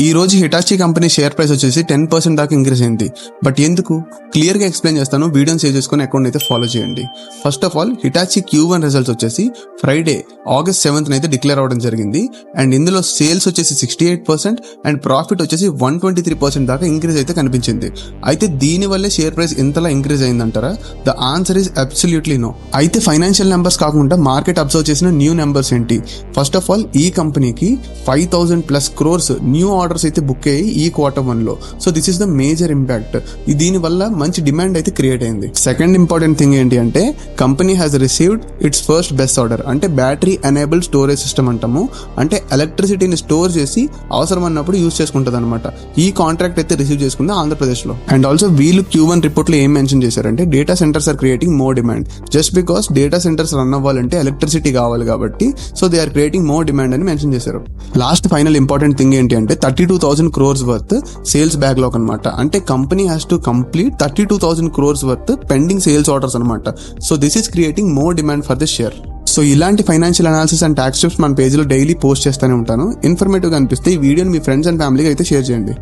ఈ రోజు Hitachi company share price వచ్చేసి 10% దాకా ఇంక్రీజ్ అయింది. బట్ ఎందుకు క్లియర్ గా ఎక్స్ప్లెయిన్ చేస్తాను. వీడియోని సేవ్ చేసుకుని అకౌంట్ అయితే ఫాలో చేయండి. First of all Hitachi Q1 results వచ్చేసి ఫ్రైడే August 7th అయితే డిక్లేర్ అవ్వడం జరిగింది. అండ్ ఇందులో సేల్స్ వచ్చేసి 68% అండ్ ప్రాఫిట్ వచ్చేసి 123% దాకా ఇంక్రీజ్ అయితే కనిపించింది. అయితే దీని వల్లే షేర్ ప్రైస్ ఇంతలా ఇంక్రీజ్ అయిందంటారా? The answer is absolutely no. అయితే ఫైనాన్షియల్ నెంబర్స్ కాకుండా మార్కెట్ అబ్జర్వ్ చేసిన న్యూ నెంబర్స్ ఏంటి? ఫస్ట్ ఆఫ్ ఆల్ ఈ కంపెనీకి 5,000+ crores న్యూ ఆర్డర్స్ అయితే బుక్ అయ్యి ఈ Q1 లో. So this is the major impact. దీని వల్ల మంచి డిమాండ్ అయితే క్రియేట్ అయింది. సెకండ్ ఇంపార్టెంట్ థింగ్ ఏంటి అంటే company has received it's first best order. అంటే బ్యాటరీ ఎనేబుల్డ్ స్టోరేజ్ సిస్టమ్ అంటాము. అంటే ఎలక్ట్రిసిటీని స్టోర్ చేసి అవసరం అన్నప్పుడు యూజ్ చేసుకుంటది అనమాట. ఈ కాంట్రాక్ట్ అయితే రిసీవ్ చేసుకుంది ఆంధ్రప్రదేశ్ లో. అండ్ ఆల్సో వీళ్ళు Q1 రిపోర్ట్ లో ఏం మెన్షన్ చేశారంటే data centres are creating more demand. Just because data centres run అవ్వాలంటే ఎలక్ట్రిసిటీ కావాలి కాబట్టి so they are creating more demand అని మెన్షన్ చేశారు. లాస్ట్ ఫైనల్ ఇంపార్టెంట్ థింగ్ ఏంటి అంటే 32,000 crores వర్త్ సేల్స్ బ్యాక్లాగ్ అనమాట. అంటే company has to complete 32,000 crores worth pending sales orders అనమాట. So this is creating more demand for this share. So ఇలాంటి financial analysis and tax tips మన పేజీలో daily post చేస్తూనే ఉంటాను. ఇన్ఫర్మేటివ్గా అనిపిస్తే ఈ వీడియోని మీ ఫ్రెండ్స్ అండ్ ఫ్యామిలీకి అయితే షేర్ చేయండి.